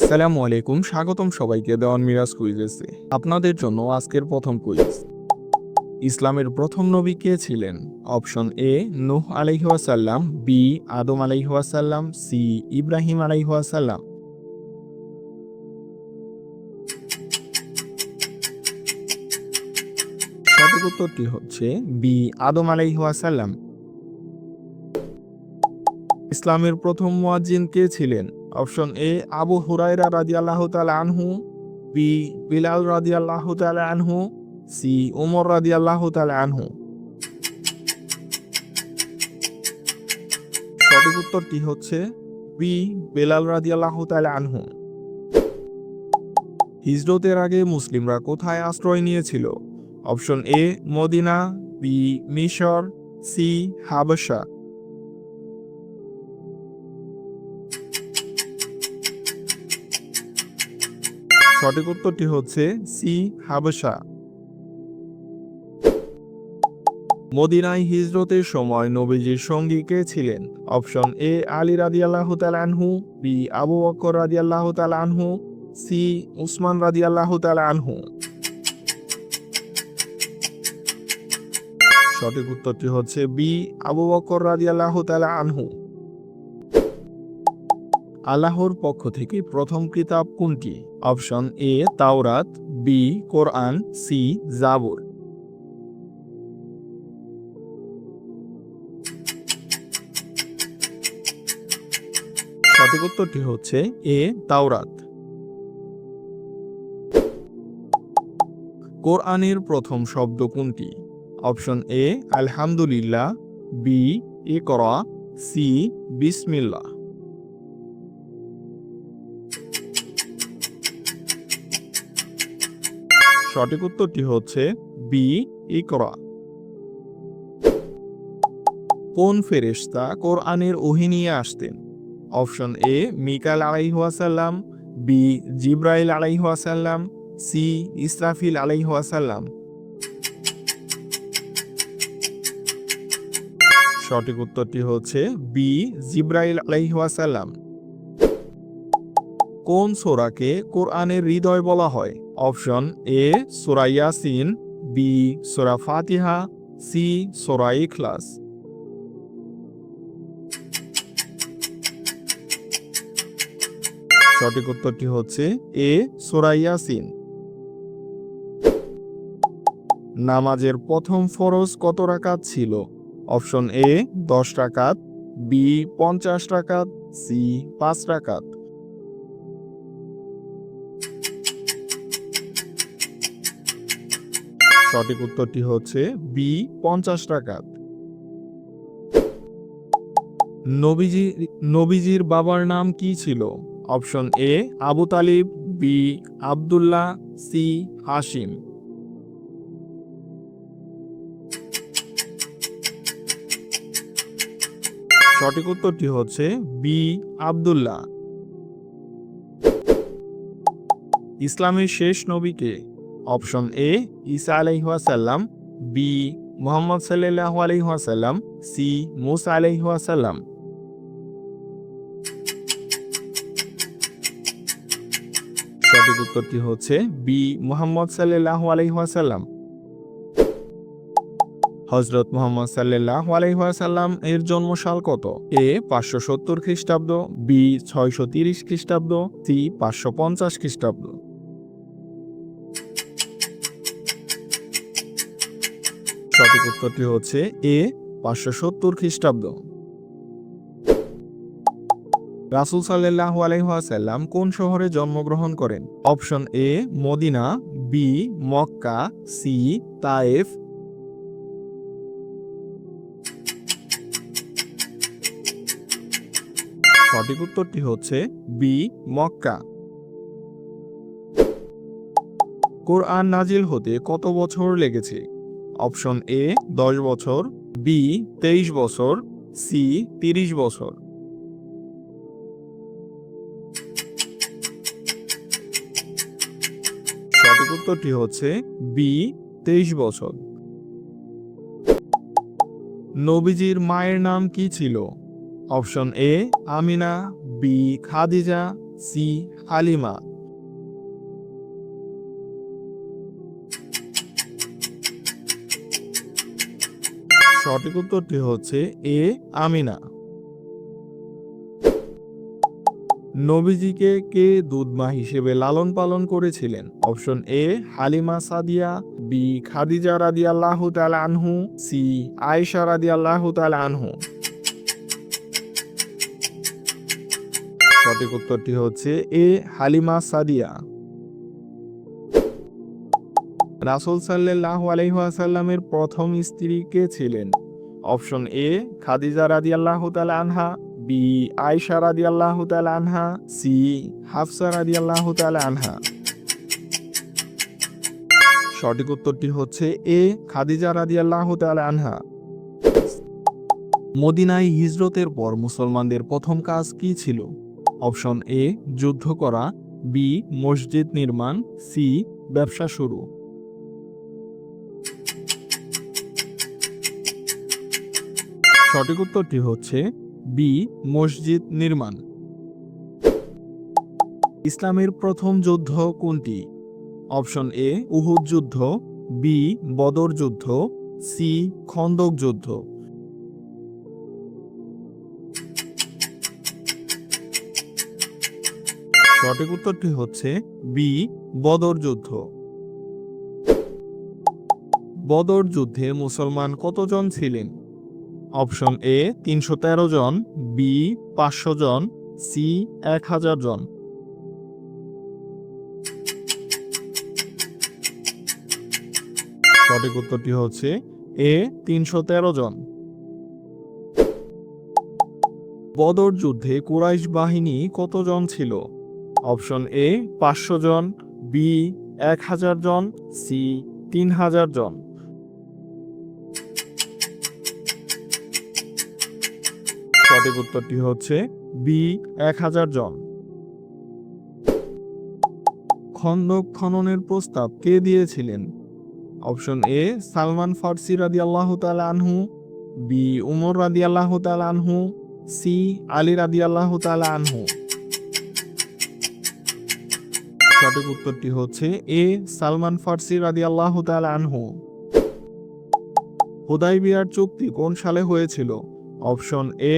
আসসালামু আলাইকুম, স্বাগতম সবাইকে দেওয়ান মিরাজ কুইজেসে। আপনাদের জন্য আজকের প্রথম কুইজ। ইসলামের প্রথম নবী কে ছিলেন? অপশন এ নূহ আলাইহি ওয়াসাল্লাম, বি আদম আলাইহি ওয়াসাল্লাম, সি ইব্রাহিম আলাইহি ওয়াসাল্লাম। সঠিক উত্তরটি হচ্ছে বি আদম আলাইহি ওয়াসাল্লাম। ইসলামের প্রথম মুয়াজ্জিন কে ছিলেন? অপশন এ আবু হুরায়রা রাদিয়াল্লাহু তাআলা আনহু, বি বিলাল রাদিয়াল্লাহু তাআলা আনহু, সি ওমর রাদিয়াল্লাহু তাআলা আনহু। সঠিক উত্তরটি হচ্ছে বি বেলাল রাদিয়াল্লাহু তাআলা আনহু। হিজরতের আগে মুসলিমরা কোথায় আশ্রয় নিয়েছিল? অপশন এ মদিনা, বি মিশর, সি হাবশা। সঠিক উত্তরটি হচ্ছে সি হাবশা। মদিনায় হিজরতের সময় নবীজির সঙ্গী কে ছিলেন? অপশন এ আলী রাদিয়াল্লাহু তাআলা আনহু, বি আবু বকর রাদিয়াল্লাহু তাআলা আনহু, সি উসমান রাদিয়াল্লাহু তাআলা আনহু। সঠিক উত্তরটি হচ্ছে বি আবু বকর রাদিয়াল্লাহু তাআলা আনহু। আল্লাহর পক্ষ থেকে প্রথম কিতাব কোনটি? অপশন এ তাওরাত, বি কোরআন, সি জাবুর। সঠিক উত্তরটি হচ্ছে এ তাওরাত। কোরআনের প্রথম শব্দ কোনটি? অপশন এ আলহামদুলিল্লাহ, বি ইকরা, সি বিসমিল্লাহ। সঠিক উত্তরটি হচ্ছে বি ইকরা। কোন ফেরেশতা কোরআনের ওহী নিয়ে আসতেন? অপশন এ মিকাল আলাইহিস সালাম, বি জিব্রাইল আলাইহিস সালাম, সি ইসরাফিল আলাইহিস সালাম। সঠিক উত্তরটি হচ্ছে বি জিব্রাইল আলাইহিস সালাম। কোন সূরাকে কোরআনের হৃদয় বলা হয়? অপশন এ সূরা ইয়াসিন, বি সূরা ফাতিহা, সি সূরা ইখলাস। সঠিক উত্তরটি হচ্ছে এ সূরা ইয়াসিন। নামাজের প্রথম ফরজ কত রাকাত ছিল? অপশন এ 10 রাকাত, বি 50 রাকাত, সি 5 রাকাত। সঠিক উত্তরটি হচ্ছে বি 50 রাকাত। নবীজির বাবার নাম কি ছিল? Option A Abu Talib, B Abdullah, C Hashim. সঠিক উত্তরটি হচ্ছে বি আব্দুল্লাহ। ইসলামের শেষ নবী কে? অপশন এ ঈসা আলাইহিস সালাম, বি মুহাম্মদ সাল্লাল্লাহু আলাইহি ওয়াসাল্লাম, সি মুসা আলাইহিস সালাম। সঠিক উত্তরটি হচ্ছে বি মুহাম্মদ সাল্লাল্লাহু আলাইহি ওয়াসাল্লাম। হযরত মুহাম্মদ সাল্লাল্লাহু আলাইহি ওয়াসাল্লাম এর জন্মসাল কত? এ 570 খ্রিস্টাব্দ, বি 630 খ্রিস্টাব্দ, সি 550 খ্রিস্টাব্দ। সঠিক উত্তরটি হচ্ছে এ 570 খ্রিস্টাব্দ। রাসূল সাল্লাল্লাহু আলাইহি ওয়াসাল্লাম কোন শহরে জন্মগ্রহণ করেন? Option A Medina, B Mecca, C Taif. সঠিক উত্তরটি হচ্ছে বি মক্কা। কোরআন নাজিল হতে কত বছর লেগেছে? অপশন এ 10 বছর, বি 23 বছর, সি 30 বছর। সঠিক উত্তরটি হচ্ছে বি 23 বছর। নবীজির মায়ের নাম কি ছিল? Option A Amina, B Khadija, C Halima. সঠিক উত্তরটি হচ্ছে এ আমিনা। নবীজিকে কে দুধমা হিসেবে লালন পালন করেছিলেন? Option A Halima Sadia, B Khadija রাদিয়াল্লাহু তাআলা আনহু, সি আয়েশা রাদিয়াল্লাহু তাআলা আনহু। সঠিক উত্তরটি হচ্ছে এ হালিমা সাদিয়া। রাসূল সাল্লাল্লাহু আলাইহি ওয়াসাল্লামের প্রথম স্ত্রী কে ছিলেন? অপশন এ খাদিজা রাদিয়াল্লাহু তাআলা আনহা, বি আয়েশা রাদিয়াল্লাহু তাআলা আনহা, সি হাফসা রাদিয়াল্লাহু তাআলা আনহা। সঠিক উত্তরটি হচ্ছে এ খাদিজা রাদিয়াল্লাহু তাআলা আনহা। মদিনায় হিজরতের পর মুসলমানদের প্রথম কাজ কি ছিল? অপশন এ যুদ্ধ করা, বি মসজিদ নির্মাণ, সি ব্যবসা শুরু। সঠিক উত্তরটি হচ্ছে বি মসজিদ নির্মাণ। ইসলামের প্রথম যুদ্ধ কোনটি? অপশন এ উহুদ যুদ্ধ, বি বদর যুদ্ধ, সি খন্দক যুদ্ধ। সঠিক উত্তরটি হচ্ছে বি বদর যুদ্ধ। বদর যুদ্ধে মুসলমান কতজন ছিলেন? অপশন এ ৩১৩ জন, বি ৫০০ জন, সি ১০০০ জন। সঠিক উত্তরটি হচ্ছে এ ৩১৩ জন। বদর যুদ্ধে কুরাইশ বাহিনী কতজন ছিল? অপশন এ ৫০০ জন, বি ১০০০ জন, সি ৩০০০ জন। সঠিক উত্তরটি হচ্ছে বি ১০০০ জন। খন্দক খননের প্রস্তাব কে দিয়েছিলেন? অপশন এ সালমান ফারসি রাদিয়াল্লাহু তাআলা আনহু, বি উমর রাদিয়াল্লাহু তাআলা আনহু, সি আলী রাদিয়াল্লাহু তাআলা আনহু। সঠিক উত্তরটি হচ্ছে এ সালমান ফারসি রাদিয়াল্লাহু তাআলা আনহু। হুদায়বিয়ার চুক্তি কোন সালে হয়েছিল? অপশন এ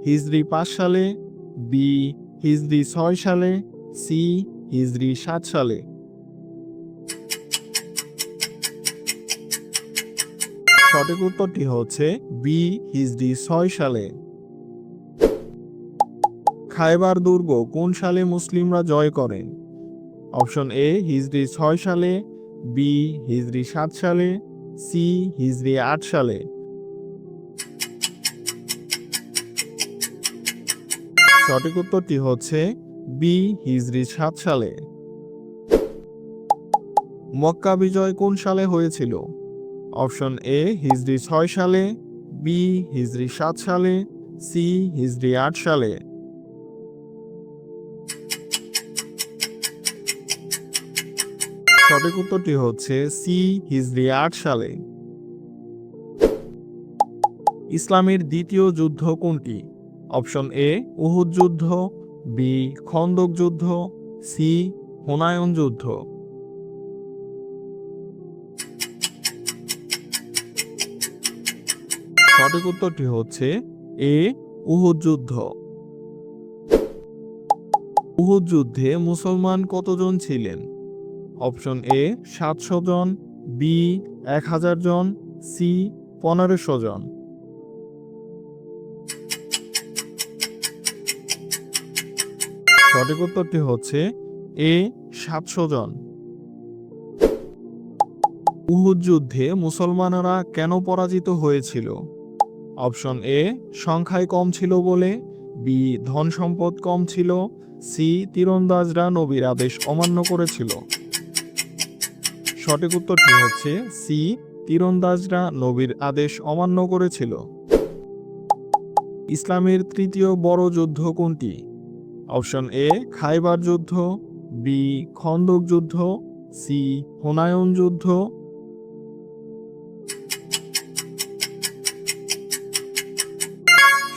হিজরি ৫ সালে, বি হিজরি ৬ সালে, সি হিজরি ৭ সালে। সঠিক উত্তরটি হচ্ছে বি হিজরি ৬ সালে। খায়বার দুর্গ কোন সালে মুসলিমরা জয় করেন? অপশন এ হিজরি ৬ সালে, বি হিজরি ৭ সালে, সি হিজরি ৮ সালে। সঠিক উত্তরটি হচ্ছে বি হিজরি ৭ সালে। মক্কা বিজয় কোন সালে হয়েছিল? অপশন এ হিজরি ৬ সালে, বি হিজরি ৭ সালে, সি হিজরি ৮ সালে। সঠিক উত্তরটি হচ্ছে সি হিজরি ৮ সালে। ইসলামের দ্বিতীয় যুদ্ধ কোনটি? অপশন এ উহুদ যুদ্ধ, বি খন্দক যুদ্ধ, সি হুনায়ন যুদ্ধ। সঠিক উত্তরটি হচ্ছে এ উহুদ যুদ্ধ। উহুদ যুদ্ধে মুসলমান কতজন ছিলেন? অপশন এ ৭০০ জন, বি ১০০০ জন, সি ১৫০০ জন। সঠিক উত্তরটি হচ্ছে এ ৭০০ জন। উহুদ যুদ্ধে মুসলমানরা কেন পরাজিত হয়েছিল? অপশন এ সংখ্যায় কম ছিল বলে, বি ধন সম্পদ কম ছিল, সি তীরন্দাজরা নবীর আদেশ অমান্য করেছিল। সঠিক উত্তরটি হচ্ছে সি তীরন্দাজরা নবীর আদেশ অমান্য করেছিল। ইসলামের তৃতীয় বড় যুদ্ধ কোনটি? অপশন এ খায়বার যুদ্ধ, বি খন্দক যুদ্ধ, সি হুনায়ন যুদ্ধ।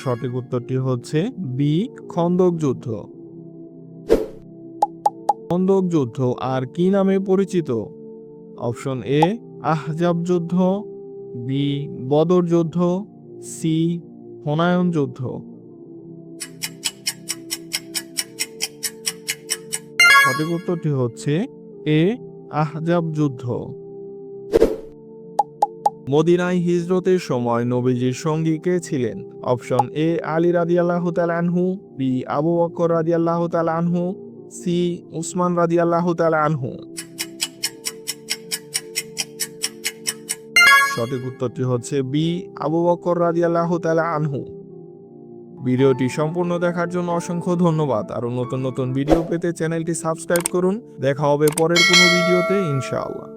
সঠিক উত্তরটি হচ্ছে বি খন্দক যুদ্ধ। খন্দক যুদ্ধ আর কি নামে পরিচিত? অপশন এ আহজাব যুদ্ধ, বি বদর যুদ্ধ, সি হুনায়ন যুদ্ধ। সঠিক উত্তরটি হচ্ছে এ আহজাব যুদ্ধ। মদিনায় হিজরতের সময় নবীজির সঙ্গী কে ছিলেন? অপশন এ আলী রাদিয়াল্লাহু তাআলা আনহু, বি আবু বকর রাদিয়াল্লাহু তাআলা আনহু, সি উসমান রাদিয়াল্লাহু তাআলা আনহু। সঠিক উত্তরটি হচ্ছে বি আবু বকর রাদিয়াল্লাহু তাআলা আনহু। ভিডিওটি সম্পূর্ণ দেখার জন্য অসংখ্য ধন্যবাদ। আরো নতুন নতুন ভিডিও পেতে চ্যানেলটি সাবস্ক্রাইব করুন। দেখা হবে পরের কোনো ভিডিওতে ইনশাআল্লাহ।